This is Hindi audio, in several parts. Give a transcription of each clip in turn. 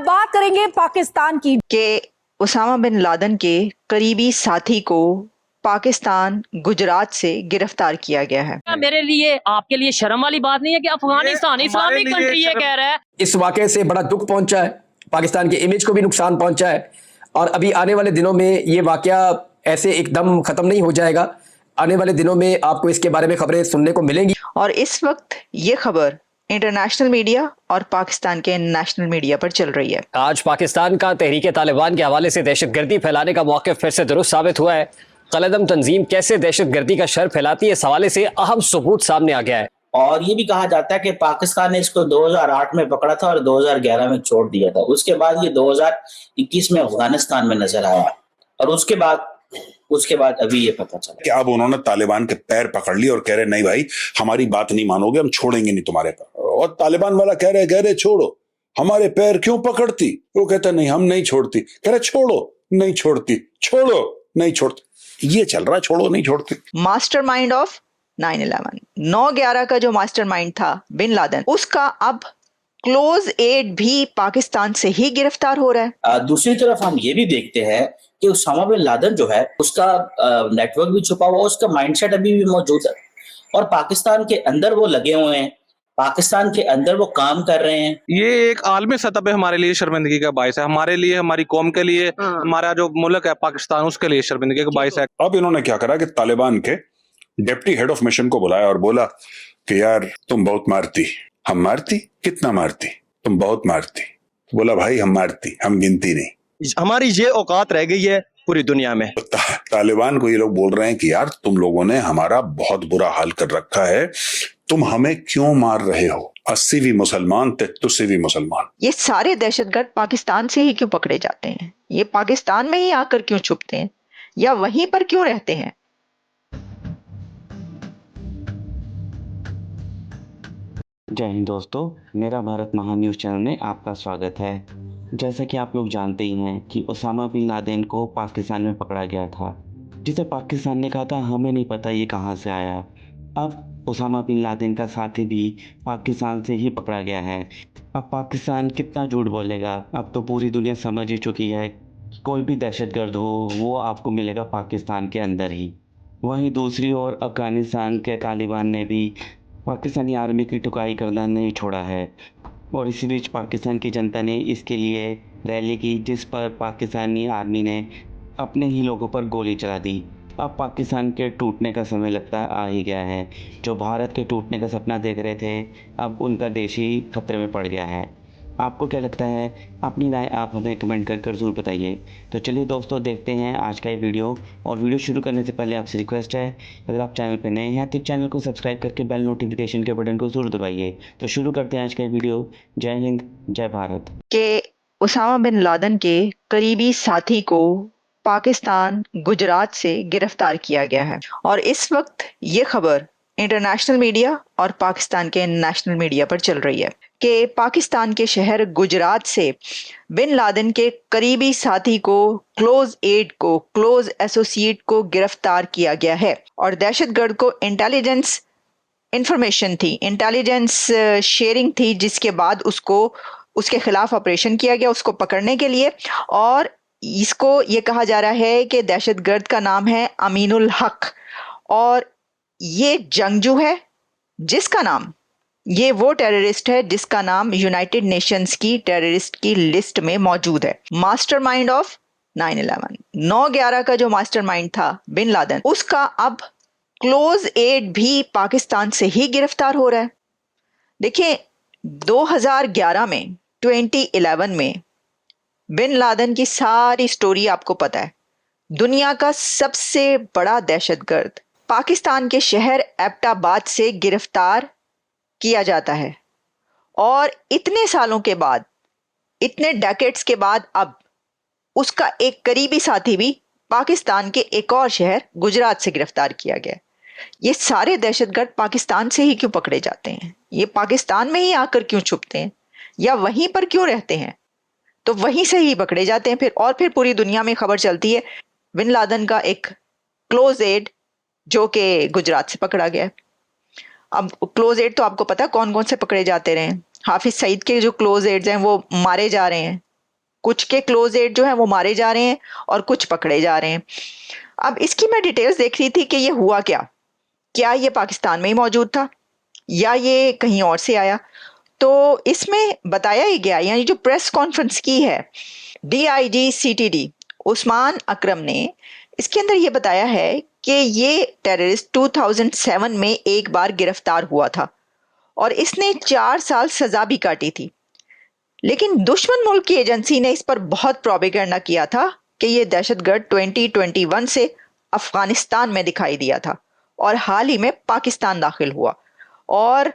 बात करेंगे पाकिस्तान की कि उसामा बिन लादेन के करीबी साथी को पाकिस्तान गुजरात से गिरफ्तार किया गया है। मेरे लिए आपके लिए शर्म वाली बात नहीं है कि अफगानिस्तान इस्लामिक कंट्री ये कह रहा है। इस वाकये से बड़ा दुख पहुंचा है, पाकिस्तान की इमेज को भी नुकसान पहुंचा है और अभी आने वाले दिनों में ये वाकया ऐसे एकदम खत्म नहीं हो जाएगा। आने वाले दिनों में आपको इसके बारे में खबरें सुनने को मिलेंगी। और इस वक्त ये खबर इंटरनेशनल मीडिया और पाकिस्तान के नेशनल मीडिया पर चल रही है। आज पाकिस्तान का तहरीक तालिबान के हवाले से दहशतगर्दी फैलाने का मौक़िफ़ फिर से दुरुस्त साबित हुआ है। कलदम तंजीम कैसे दहशतगर्दी का शर फैलाती है, इस हवाले से अहम सबूत सामने आ गया है। और ये भी कहा जाता है कि पाकिस्तान ने इसको 2008 में पकड़ा था और 2011 में छोड़ दिया था। उसके बाद ये 2021 में अफगानिस्तान में नजर आया और उसके बाद अभी ये पता चला कि अब उन्होंने तालिबान के पैर पकड़ लिए और कह रहे नहीं भाई हमारी बात नहीं मानोगे, हम छोड़ेंगे नहीं तुम्हारे पैर। और तालिबान वाला कह रहे छोड़ो, हमारे पैर क्यों पकड़ती? वो कहता नहीं हम नहीं छोड़ती। कह रहे छोड़ो, नहीं छोड़ती, छोड़ो, नहीं छोड़ती। ये चल रहा है, छोड़ो नहीं छोड़ती। मास्टरमाइंड ऑफ 9/11 9/11 का जो मास्टरमाइंड था बिन लादेन, उसका अब क्लोज एड भी पाकिस्तान से ही गिरफ्तार हो रहा है। दूसरी तरफ हम ये भी देखते हैं कि उसामा बिन लादेन जो है उसका नेटवर्क भी छुपा हुआ, उसका माइंडसेट अभी भी मौजूद है और पाकिस्तान के अंदर वो लगे हुए हैं, पाकिस्तान के अंदर वो काम कर रहे हैं। ये एक आलमी सतह पे हमारे लिए शर्मिंदगी का बायस है, हमारे लिए, हमारी कौम के लिए, हमारा जो मुल्क है पाकिस्तान, उसके लिए शर्मिंदगी का बायस है। अब इन्होंने क्या करा कि तालिबान के डिप्टी हेड ऑफ मिशन को बुलाया और बोला कि यार तुम बहुत मारती। हम मारती? कितना मारती? तुम बहुत मारती। बोला भाई हम मारती, हम गिनती नहीं। हमारी ये औकात रह गई है पूरी दुनिया में। तालिबान को ये लोग बोल रहे हैं कि यार तुम लोगों ने हमारा बहुत बुरा हाल कर रखा है, तुम हमें क्यों मार रहे हो? 80 भी मुसलमान, 33 भी मुसलमान। ये सारे दहशतगर्द पाकिस्तान से ही क्यों पकड़े जाते हैं? ये पाकिस्तान में ही आकर क्यों छुपते हैं या वहीं पर क्यों रहते हैं? जय हिंद दोस्तों, मेरा भारत महान न्यूज़ चैनल में आपका स्वागत है। जैसा कि आप लोग जानते ही हैं कि उसामा बिन लादेन को पाकिस्तान में पकड़ा गया था, जिसे पाकिस्तान ने कहा था हमें नहीं पता ये कहाँ से आया। अब उसामा बिन लादेन का साथी भी पाकिस्तान से ही पकड़ा गया है। अब पाकिस्तान कितना झूठ बोलेगा? अब तो पूरी दुनिया समझ ही चुकी है, कोई भी दहशतगर्द हो वो आपको मिलेगा पाकिस्तान के अंदर ही। वहीं दूसरी ओर अफ़गानिस्तान के तालिबान ने भी पाकिस्तानी आर्मी की ठुकाई करना नहीं छोड़ा है और इसी बीच पाकिस्तान की जनता ने इसके लिए रैली की, जिस पर पाकिस्तानी आर्मी ने अपने ही लोगों पर गोली चला दी। अब पाकिस्तान के टूटने का समय लगता आ ही गया है। जो भारत के टूटने का सपना देख रहे थे, अब उनका देश ही खतरे में पड़ गया है। आपको क्या लगता है? अपनी राय आप हमें कमेंट कर ज़रूर बताइए। तो चलिए दोस्तों, देखते हैं आज का ये वीडियो। और वीडियो शुरू करने से पहले आपसे रिक्वेस्ट है, अगर आप चैनल पर नए हैं तो चैनल को सब्सक्राइब करके बेल नोटिफिकेशन के बटन को ज़रूर दबाइए। तो शुरू करते हैं आज का ये वीडियो। जय हिंद, जय भारत। कि उसामा बिन लादेन के करीबी साथी को पाकिस्तान गुजरात से गिरफ्तार किया गया है और इस वक्त ये खबर इंटरनेशनल मीडिया और पाकिस्तान के नेशनल मीडिया पर चल रही है कि पाकिस्तान के शहर गुजरात से बिन लादेन के करीबी साथी को, क्लोज एड को, क्लोज एसोसिएट को गिरफ्तार किया गया है। और दहशतगर्द को इंटेलिजेंस इंफॉर्मेशन थी, इंटेलिजेंस शेयरिंग थी, जिसके बाद उसके खिलाफ ऑपरेशन किया गया उसको पकड़ने के लिए। और इसको ये कहा जा रहा है कि दहशतगर्द का नाम है अमीनुल हक और ये जंगजू है जिसका नाम, ये वो टेररिस्ट है जिसका नाम यूनाइटेड नेशंस की टेररिस्ट की लिस्ट में मौजूद है। मास्टरमाइंड ऑफ 9/11 9/11 का जो मास्टरमाइंड था बिन लादेन, उसका अब क्लोज एड भी पाकिस्तान से ही गिरफ्तार हो रहा है। देखिए 2011 में 2011 में बिन लादेन की सारी स्टोरी आपको पता है। दुनिया का सबसे बड़ा दहशतगर्द पाकिस्तान के शहर एबटाबाद से गिरफ्तार किया जाता है और इतने सालों के बाद, इतने डेकेड्स के बाद अब उसका एक करीबी साथी भी पाकिस्तान के एक और शहर गुजरात से गिरफ्तार किया गया। ये सारे दहशतगर्द पाकिस्तान से ही क्यों पकड़े जाते हैं? ये पाकिस्तान में ही आकर क्यों छुपते हैं या वहीं पर क्यों रहते हैं? तो वहीं से ही पकड़े जाते हैं फिर पूरी दुनिया में खबर चलती है बिन लादेन का एक क्लोज एड जो कि गुजरात से पकड़ा गया। अब क्लोज एड तो आपको पता है कौन कौन से पकड़े जाते रहे हैं। हाफिज सईद के जो क्लोज एड्स हैं वो मारे जा रहे हैं, कुछ के क्लोज एड जो है वो मारे जा रहे हैं और कुछ पकड़े जा रहे हैं। अब इसकी मैं डिटेल्स देख रही थी कि ये हुआ क्या ये पाकिस्तान में ही मौजूद था या ये कहीं और से आया। तो इसमें बताया ही गया, यानी जो प्रेस कॉन्फ्रेंस की है DIG CTD उस्मान अकरम ने, इसके अंदर ये बताया है कि ये टेररिस्ट 2007 में एक बार गिरफ्तार हुआ था और इसने 4 साल सजा भी काटी थी, लेकिन दुश्मन मुल्क की एजेंसी ने इस पर बहुत प्रोपेगेंडा किया था कि ये दहशतगर्द 2021 से अफगानिस्तान में दिखाई दिया था और हाल ही में पाकिस्तान दाखिल हुआ। और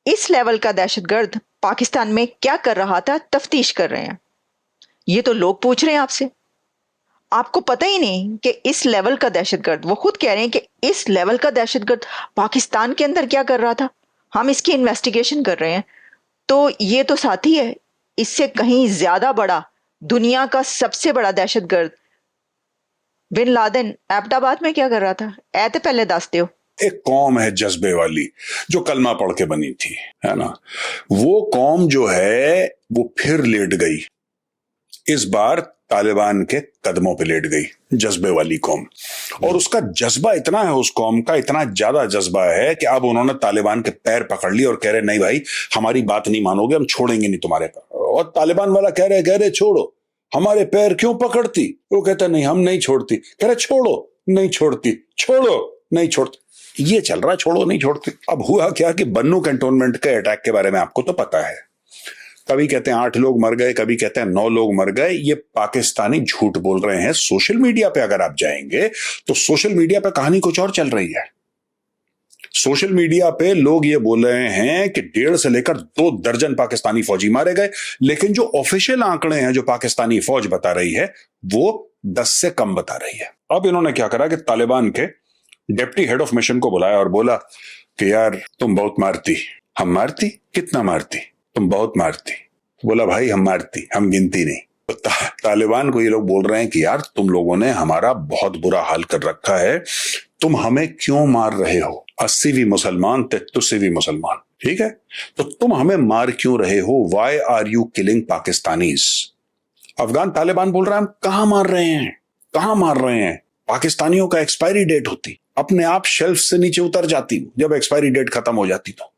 इस लेवल का दहशतगर्द पाकिस्तान में क्या कर रहा था, तफ्तीश कर रहे हैं। ये तो लोग पूछ रहे हैं आपसे, आपको पता ही नहीं कि इस लेवल का दहशतगर्द, वो खुद कह रहे हैं कि इस लेवल का दहशतगर्द पाकिस्तान के अंदर क्या कर रहा था, हम इसकी इन्वेस्टिगेशन कर रहे हैं। तो ये तो साथी है, इससे कहीं ज्यादा बड़ा, दुनिया का सबसे बड़ा दहशतगर्द बिन लादेन एबटाबाद में क्या कर रहा था, ऐते पहले दस दो। एक कौम है जज्बे वाली जो कलमा पढ़ के बनी थी, है ना, वो कौम जो है वो फिर लेट गई, इस बार तालिबान के कदमों पे लेट गई, जज्बे वाली कौम। और उसका जज्बा इतना है, उस कौम का इतना ज्यादा जज्बा है कि अब उन्होंने तालिबान के पैर पकड़ लिए और कह रहे नहीं भाई हमारी बात नहीं मानोगे, हम छोड़ेंगे नहीं तुम्हारे पैर। और तालिबान वाला कह रहे छोड़ो, हमारे पैर क्यों पकड़ती, वो कहता नहीं हम नहीं छोड़ती, कह रहे छोड़ो नहीं छोड़ती, छोड़ो नहीं छोड़ती, ये चल रहा है, छोड़ो नहीं छोड़ती। अब हुआ क्या कि बन्नू कैंटोनमेंट के अटैक के बारे में आपको तो पता है, कभी कहते हैं 8 लोग मर गए, कभी कहते हैं 9 लोग मर गए, ये पाकिस्तानी झूठ बोल रहे हैं। सोशल मीडिया पे अगर आप जाएंगे तो सोशल मीडिया पे कहानी कुछ और चल रही है। सोशल मीडिया पे लोग ये बोल रहे हैं कि 1.5 से लेकर 2 दर्जन पाकिस्तानी फौजी मारे गए, लेकिन जो ऑफिशियल आंकड़े हैं जो पाकिस्तानी फौज बता रही है वो 10 से कम बता रही है। अब इन्होंने क्या करा कि तालिबान के डिप्टी हेड ऑफ मिशन को बुलाया और बोला कि यार तुम बहुत मारती, हम मारती, कितना मारती, तुम बहुत मारती। बोला भाई हम मारती, हम गिनती नहीं। तो तालिबान को ये लोग बोल रहे हैं कि यार तुम लोगों ने हमारा बहुत बुरा हाल कर रखा है, तुम हमें क्यों मार रहे हो, 80 भी मुसलमान, 33 भी मुसलमान, ठीक है, तो तुम हमें मार क्यों रहे हो, why are you killing Pakistanis. Afghan Taliban बोल रहा है हम कहां मार रहे हैं, कहां मार रहे हैं, पाकिस्तानियों का एक्सपायरी डेट होती, अपने आप शेल्फ से नीचे उतर जाती जब एक्सपायरी डेट खत्म हो जाती। तो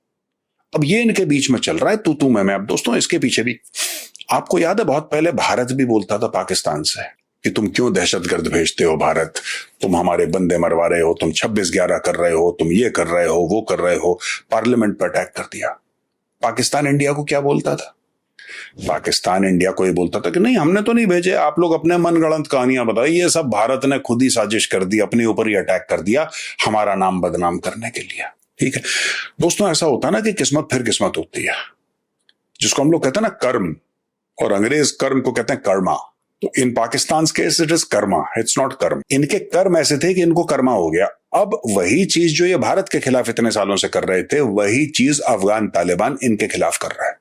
अब ये इनके बीच में चल रहा है तू मैं। अब दोस्तों इसके पीछे भी आपको याद है बहुत पहले भारत भी बोलता था पाकिस्तान से कि तुम क्यों दहशतगर्द भेजते हो भारत, तुम हमारे बंदे मरवा रहे हो, तुम 26/11 कर रहे हो, तुम ये कर रहे हो, वो कर रहे हो, पार्लियामेंट पर अटैक कर दिया। पाकिस्तान इंडिया को क्या बोलता था, पाकिस्तान इंडिया को ये बोलता था कि नहीं हमने तो नहीं भेजे, आप लोग अपने मनगढ़ंत कहानियां बताइए, ये सब भारत ने खुद ही साजिश कर दी, अपने ऊपर ही अटैक कर दिया हमारा नाम बदनाम करने के लिए। ठीक है दोस्तों, ऐसा होता है ना कि किस्मत फिर किस्मत होती है, जिसको हम लोग कहते हैं ना कर्म, और अंग्रेज कर्म को कहते हैं कर्मा। तो in Pakistan case it is karma, it's not कर्म। इनके कर्म ऐसे थे कि इनको कर्मा हो गया। अब वही चीज जो ये भारत के खिलाफ इतने सालों से कर रहे थे, वही चीज अफगान तालिबान इनके खिलाफ कर रहा है।